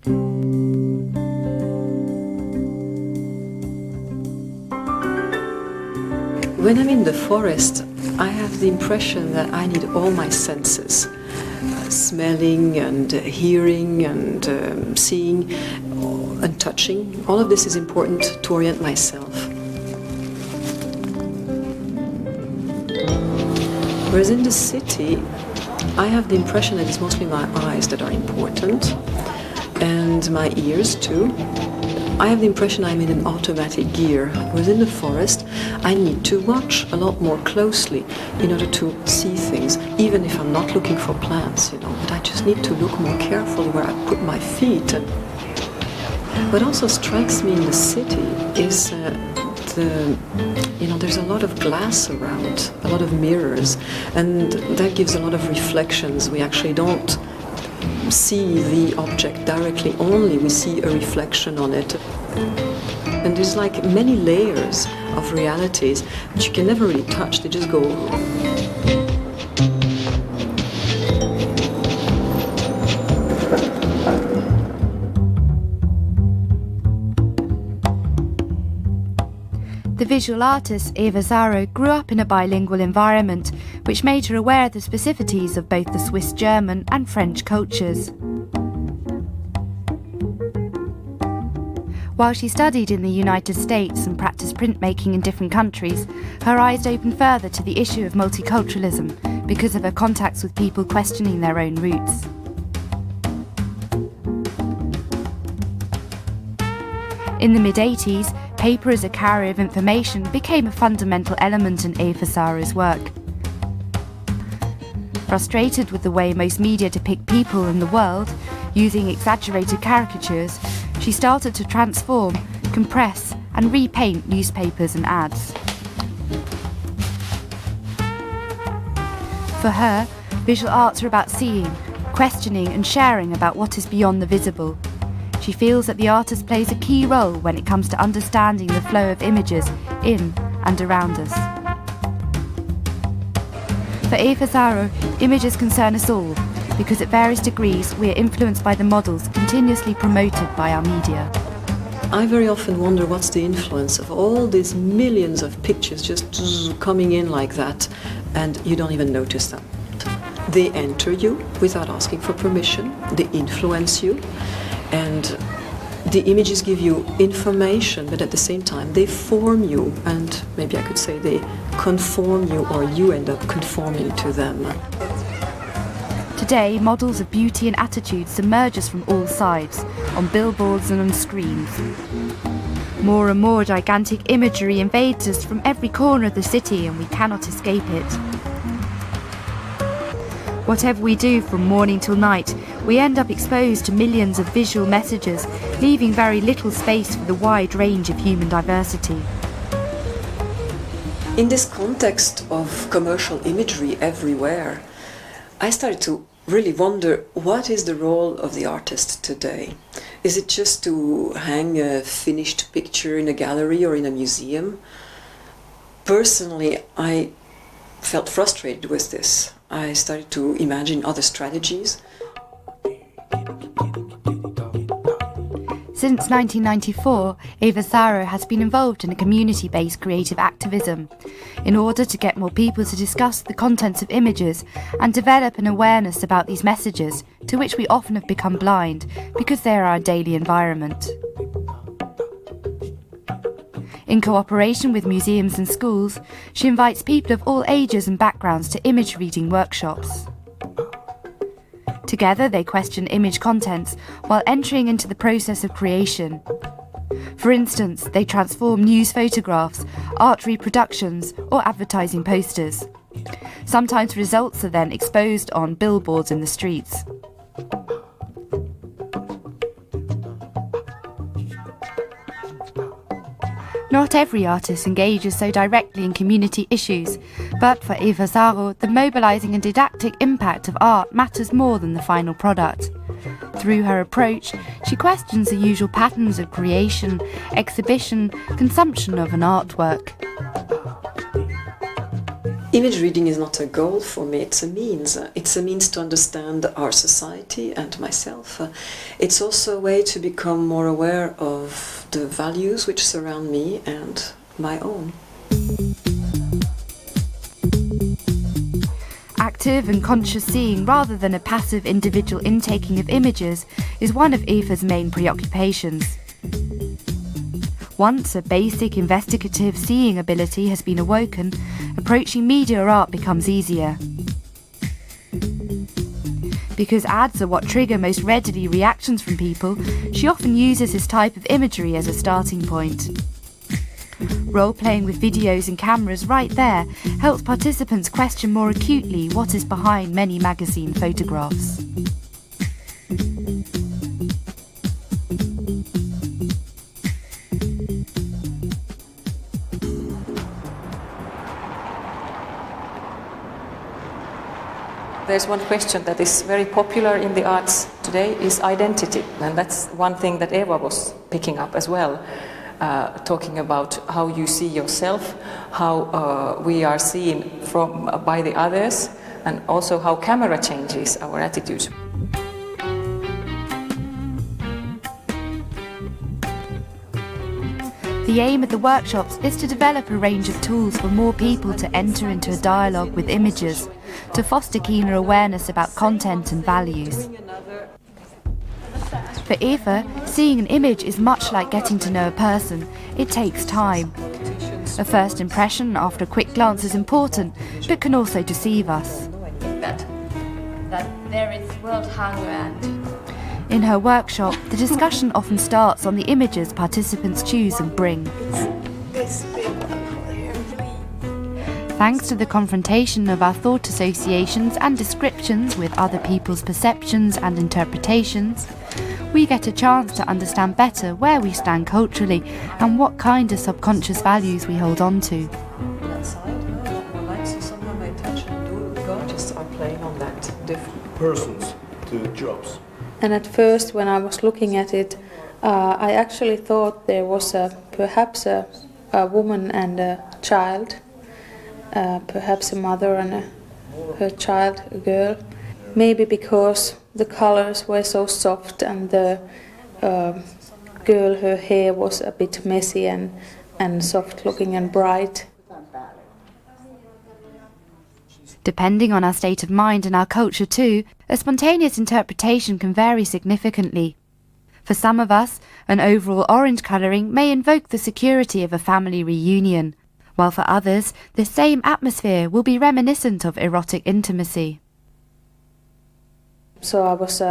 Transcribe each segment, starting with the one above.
When I'm in the forest, I have the impression that I need all my senses. Smelling and hearing and seeing and touching. All of this is important to orient myself. Whereas in the city, I have the impression that it's mostly my eyes that are important, and my ears too. I have the impression I'm in an automatic gear. Whereas in the forest, I need to watch a lot more closely in order to see things, even if I'm not looking for plants, but I just need to look more carefully where I put my feet. And what also strikes me in the city is there's a lot of glass around, a lot of mirrors, and that gives a lot of reflections. We actually don't see the object directly, only we see a reflection on it. And there's like many layers of realities which you can never really touch, they just go. The visual artist Eva Zaro grew up in a bilingual environment, which made her aware of the specificities of both the Swiss German and French cultures. While she studied in the United States and practiced printmaking in different countries, her eyes opened further to the issue of multiculturalism because of her contacts with people questioning their own roots. In the mid-80s, paper as a carrier of information became a fundamental element in Eva Zaro's work. Frustrated with the way most media depict people in the world, using exaggerated caricatures, she started to transform, compress, and repaint newspapers and ads. For her, visual arts are about seeing, questioning, and sharing about what is beyond the visible. She feels that the artist plays a key role when it comes to understanding the flow of images in and around us. For Eva Zaro, images concern us all, because at various degrees we are influenced by the models continuously promoted by our media. I very often wonder what's the influence of all these millions of pictures just coming in like that, and you don't even notice them. They enter you without asking for permission, they influence you, and the images give you information, but at the same time they form you, and maybe I could say they conform you, or you end up conforming to them. Today, models of beauty and attitude submerge us from all sides, on billboards and on screens. More and more gigantic imagery invades us from every corner of the city, and we cannot escape it. Whatever we do from morning till night, we end up exposed to millions of visual messages, leaving very little space for the wide range of human diversity. In this context of commercial imagery everywhere, I started to really wonder, what is the role of the artist today? Is it just to hang a finished picture in a gallery or in a museum? Personally, I felt frustrated with this. I started to imagine other strategies. Since 1994, Eva Zaro has been involved in a community-based creative activism in order to get more people to discuss the contents of images and develop an awareness about these messages, to which we often have become blind because they are our daily environment. In cooperation with museums and schools, she invites people of all ages and backgrounds to image reading workshops. Together they question image contents while entering into the process of creation. For instance, they transform news photographs, art reproductions, or advertising posters. Sometimes results are then exposed on billboards in the streets. Not every artist engages so directly in community issues, but for Eva Zaro, the mobilising and didactic impact of art matters more than the final product. Through her approach, she questions the usual patterns of creation, exhibition, consumption of an artwork. Image reading is not a goal for me, it's a means. It's a means to understand our society and myself. It's also a way to become more aware of the values which surround me and my own. Active and conscious seeing rather than a passive individual intaking of images is one of Eva's main preoccupations. Once a basic investigative seeing ability has been awoken, approaching media or art becomes easier. Because ads are what trigger most readily reactions from people, she often uses this type of imagery as a starting point. Role-playing with videos and cameras right there helps participants question more acutely what is behind many magazine photographs. There's one question that is very popular in the arts today is identity, and that's one thing that Eva was picking up as well, talking about how you see yourself, how we are seen by the others, and also how camera changes our attitudes. The aim of the workshops is to develop a range of tools for more people to enter into a dialogue with images, to foster keener awareness about content and values. For Eva, seeing an image is much like getting to know a person. It takes time. A first impression after a quick glance is important, but can also deceive us. That there is world hunger and... In her workshop, the discussion often starts on the images participants choose and bring. Thanks to the confrontation of our thought associations and descriptions with other people's perceptions and interpretations, we get a chance to understand better where we stand culturally and what kind of subconscious values we hold on to. Persons to jobs. And at first, when I was looking at it, I actually thought there was perhaps a woman and a child, perhaps a mother and her child, a girl. Maybe because the colors were so soft and the girl, her hair was a bit messy and soft looking and bright. Depending on our state of mind and our culture too, a spontaneous interpretation can vary significantly. For some of us, an overall orange colouring may invoke the security of a family reunion, while for others, the same atmosphere will be reminiscent of erotic intimacy. So I was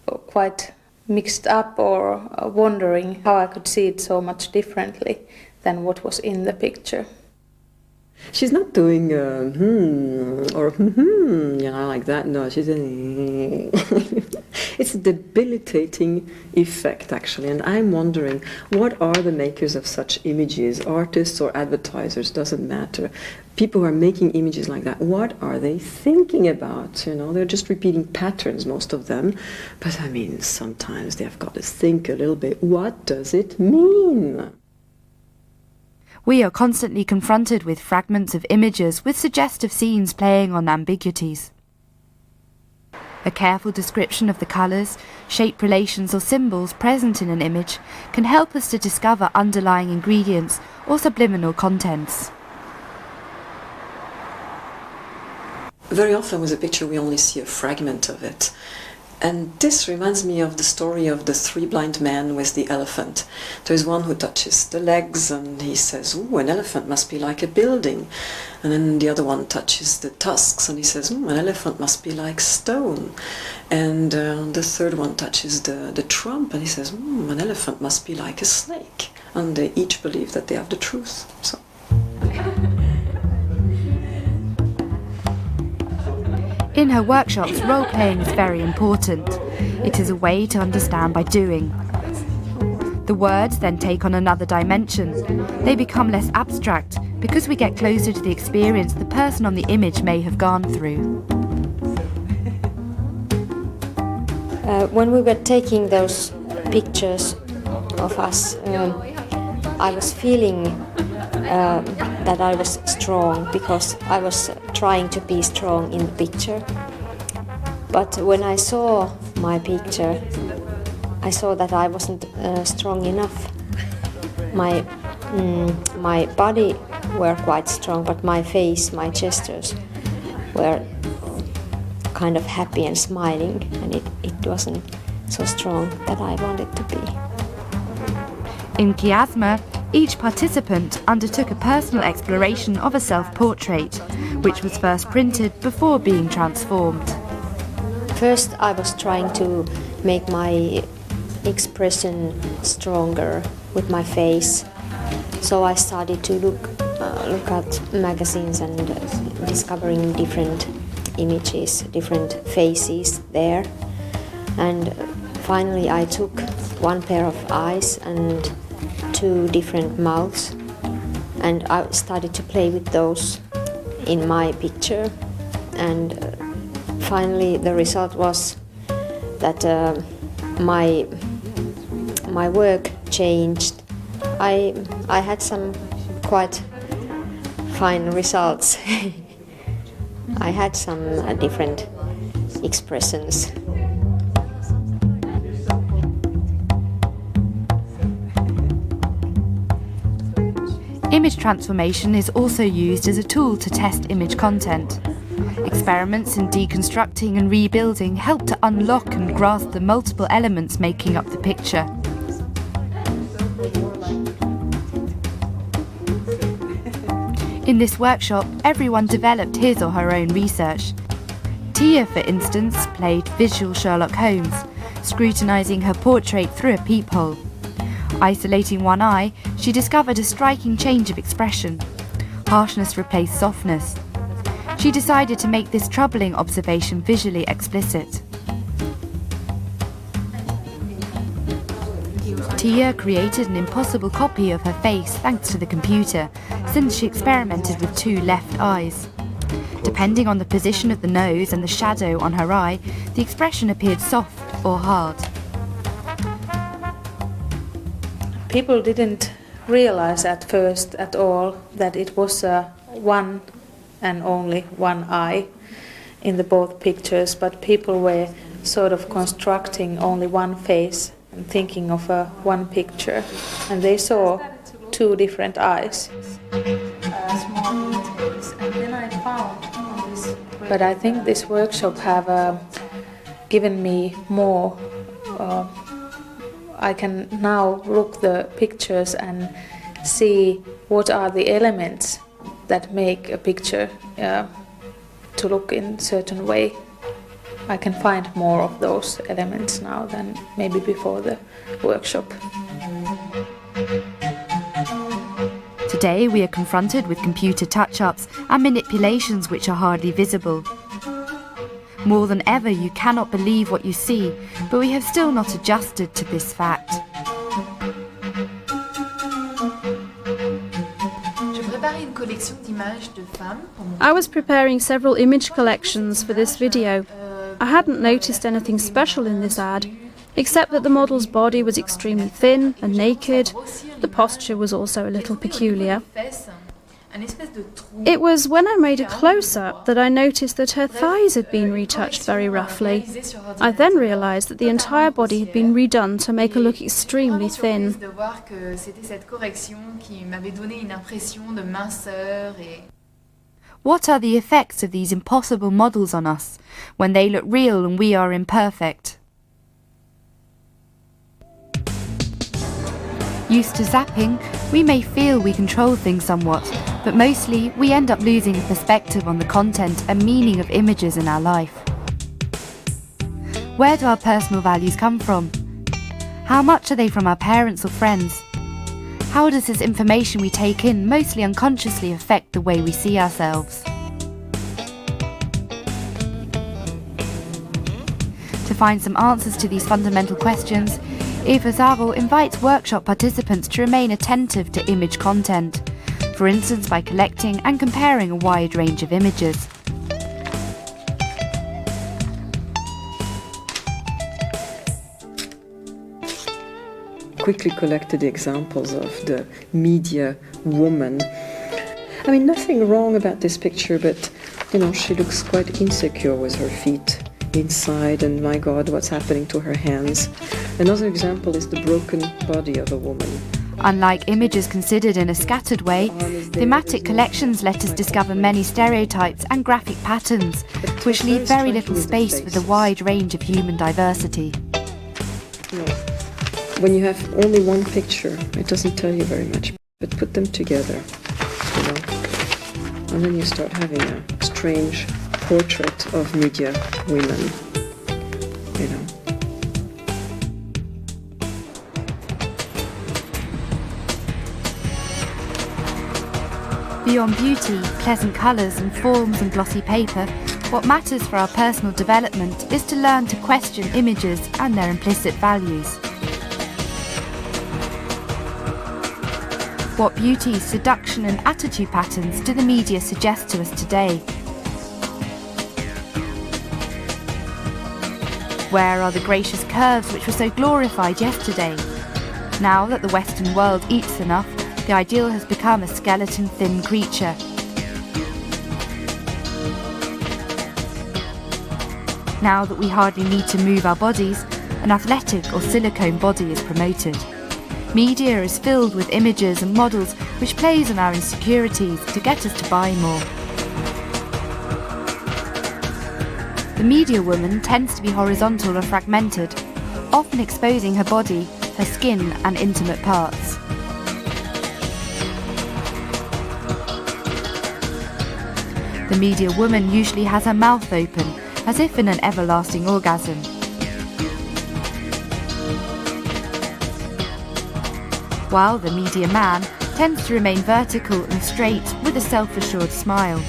quite mixed up or wondering how I could see it so much differently than what was in the picture. She's not doing or like that. No, she's doing it's a debilitating effect, actually. And I'm wondering, what are the makers of such images, artists or advertisers, doesn't matter. People who are making images like that, what are they thinking about? They're just repeating patterns, most of them. But I mean, sometimes they've got to think a little bit. What does it mean? We are constantly confronted with fragments of images with suggestive scenes playing on ambiguities. A careful description of the colours, shape relations or symbols present in an image can help us to discover underlying ingredients or subliminal contents. Very often with a picture we only see a fragment of it. And this reminds me of the story of the three blind men with the elephant. There's one who touches the legs and he says, "Ooh, an elephant must be like a building." And then the other one touches the tusks and he says, "An elephant must be like stone." And the third one touches the trump and he says, "An elephant must be like a snake." And they each believe that they have the truth. So. In her workshops, role-playing is very important. It is a way to understand by doing. The words then take on another dimension. They become less abstract because we get closer to the experience the person on the image may have gone through. When we were taking those pictures of us, I was feeling that I was strong, because I was trying to be strong in the picture. But when I saw my picture, I saw that I wasn't strong enough. My body were quite strong, but my face, my gestures were kind of happy and smiling, and it wasn't so strong that I wanted to be. In Kiasma, each participant undertook a personal exploration of a self-portrait, which was first printed before being transformed. First, I was trying to make my expression stronger with my face, so I started to look at magazines and discovering different images, different faces there. And finally I took one pair of eyes and 2 different mouths, and I started to play with those in my picture. And finally the result was that my work changed. I had some quite fine results. I had some different expressions. Image transformation is also used as a tool to test image content. Experiments in deconstructing and rebuilding help to unlock and grasp the multiple elements making up the picture. In this workshop, everyone developed his or her own research. Tia, for instance, played visual Sherlock Holmes, scrutinising her portrait through a peephole. Isolating one eye, she discovered a striking change of expression. Harshness replaced softness. She decided to make this troubling observation visually explicit. Tia created an impossible copy of her face thanks to the computer, since she experimented with 2 left eyes. Depending on the position of the nose and the shadow on her eye, the expression appeared soft or hard. People didn't realize at first at all that it was one and only one eye in the both pictures, but people were sort of constructing only one face and thinking of one picture, and they saw 2 different eyes. But I think this workshop have given me more. I can now look the pictures and see what are the elements that make a picture to look in a certain way. I can find more of those elements now than maybe before the workshop. Today we are confronted with computer touch-ups and manipulations which are hardly visible. More than ever, you cannot believe what you see, but we have still not adjusted to this fact. I was preparing several image collections for this video. I hadn't noticed anything special in this ad, except that the model's body was extremely thin and naked. The posture was also a little peculiar. It was when I made a close-up that I noticed that her thighs had been retouched very roughly. I then realised that the entire body had been redone to make her look extremely thin. What are the effects of these impossible models on us when they look real and we are imperfect? Used to zapping, we may feel we control things somewhat, but mostly we end up losing perspective on the content and meaning of images in our life. Where do our personal values come from? How much are they from our parents or friends? How does this information we take in mostly unconsciously affect the way we see ourselves? To find some answers to these fundamental questions, Eva Zaro invites workshop participants to remain attentive to image content, for instance by collecting and comparing a wide range of images. quickly collected examples of the media woman. I mean, nothing wrong about this picture, but, you know, she looks quite insecure with her feet inside, and my God, what's happening to her hands. Another example is the broken body of a woman. Unlike images considered in a scattered way, thematic collections let us discover many stereotypes and graphic patterns, which leave very little space for the wide range of human diversity. When you have only one picture, it doesn't tell you very much, but put them together, you know, and then you start having a strange portrait of media women, you know. Beyond beauty, pleasant colours and forms and glossy paper, what matters for our personal development is to learn to question images and their implicit values. What beauty, seduction and attitude patterns do the media suggest to us today? Where are the gracious curves which were so glorified yesterday? Now that the Western world eats enough, the ideal has become a skeleton-thin creature. Now that we hardly need to move our bodies, an athletic or silicone body is promoted. Media is filled with images and models which plays on our insecurities to get us to buy more. The media woman tends to be horizontal or fragmented, often exposing her body, her skin and intimate parts. The media woman usually has her mouth open, as if in an everlasting orgasm. While the media man tends to remain vertical and straight with a self-assured smile.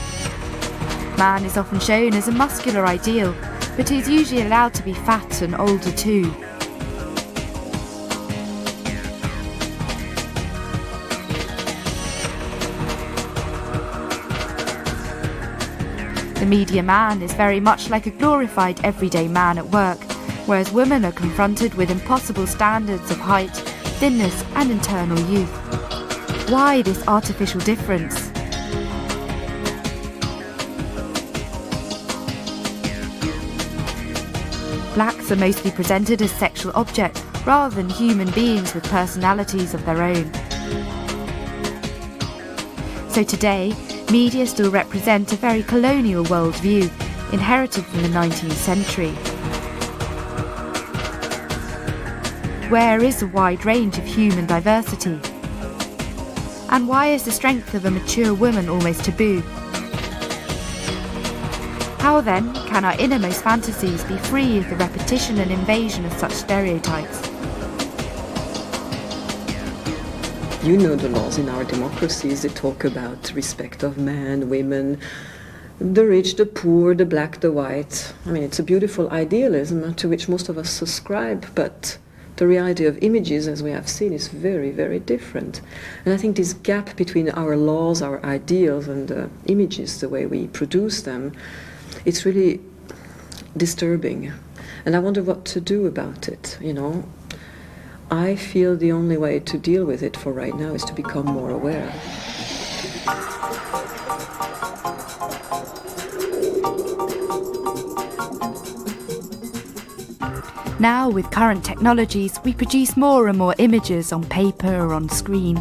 Man is often shown as a muscular ideal, but he is usually allowed to be fat and older too. The media man is very much like a glorified everyday man at work, whereas women are confronted with impossible standards of height, thinness and internal youth. Why this artificial difference? Blacks are mostly presented as sexual objects rather than human beings with personalities of their own. So today, media still represent a very colonial worldview, inherited from the 19th century. Where is the wide range of human diversity? And why is the strength of a mature woman almost taboo? How then can our innermost fantasies be free of the repetition and invasion of such stereotypes? You know the laws in our democracies. They talk about respect of men, women, the rich, the poor, the black, the white. I mean, it's a beautiful idealism to which most of us subscribe, but the reality of images, as we have seen, is very, very different. And I think this gap between our laws, our ideals, and the images, the way we produce them, it's really disturbing. And I wonder what to do about it, you know. I feel the only way to deal with it for right now is to become more aware. Now, with current technologies, we produce more and more images on paper or on screen.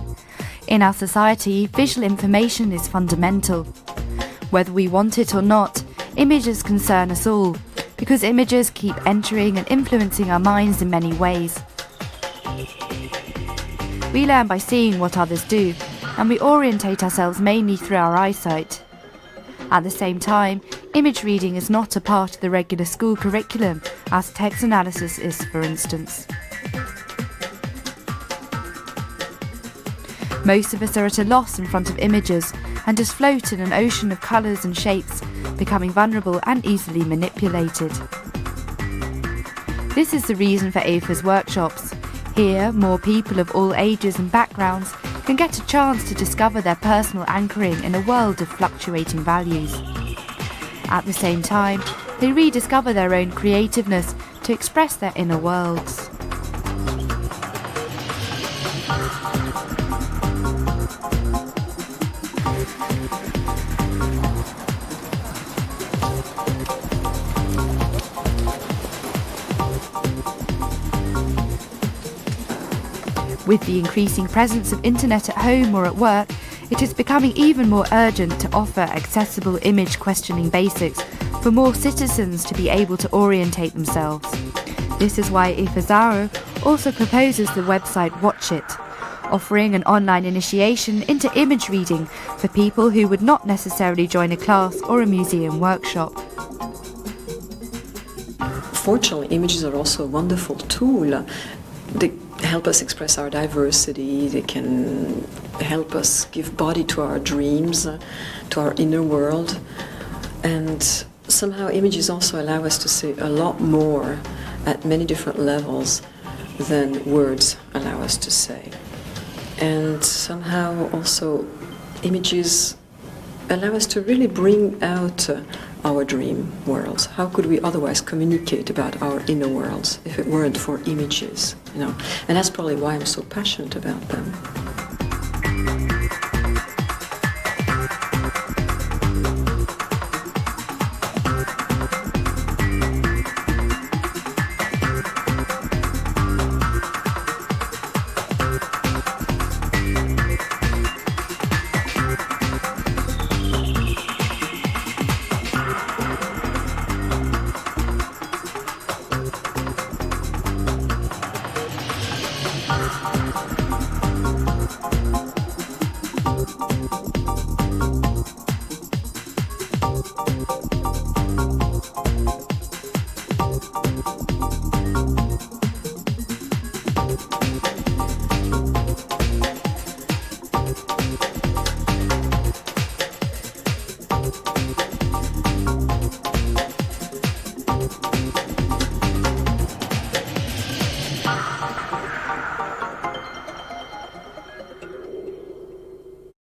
In our society, visual information is fundamental. Whether we want it or not, images concern us all, because images keep entering and influencing our minds in many ways. We learn by seeing what others do, and we orientate ourselves mainly through our eyesight. At the same time, image reading is not a part of the regular school curriculum, as text analysis is, for instance. Most of us are at a loss in front of images and just float in an ocean of colours and shapes, becoming vulnerable and easily manipulated. This is the reason for AFA's workshops. Here, more people of all ages and backgrounds can get a chance to discover their personal anchoring in a world of fluctuating values. At the same time, they rediscover their own creativeness to express their inner worlds. With the increasing presence of internet at home or at work, it is becoming even more urgent to offer accessible image questioning basics for more citizens to be able to orientate themselves. This is why Ifazaro also proposes the website Watch It, offering an online initiation into image reading for people who would not necessarily join a class or a museum workshop. Fortunately, images are also a wonderful tool. They help us express our diversity, they can help us give body to our dreams, to our inner world, and somehow images also allow us to say a lot more at many different levels than words allow us to say. And somehow also images allow us to really bring out our dream worlds. How could we otherwise communicate about our inner worlds if it weren't for images, you know? And that's probably why I'm so passionate about them.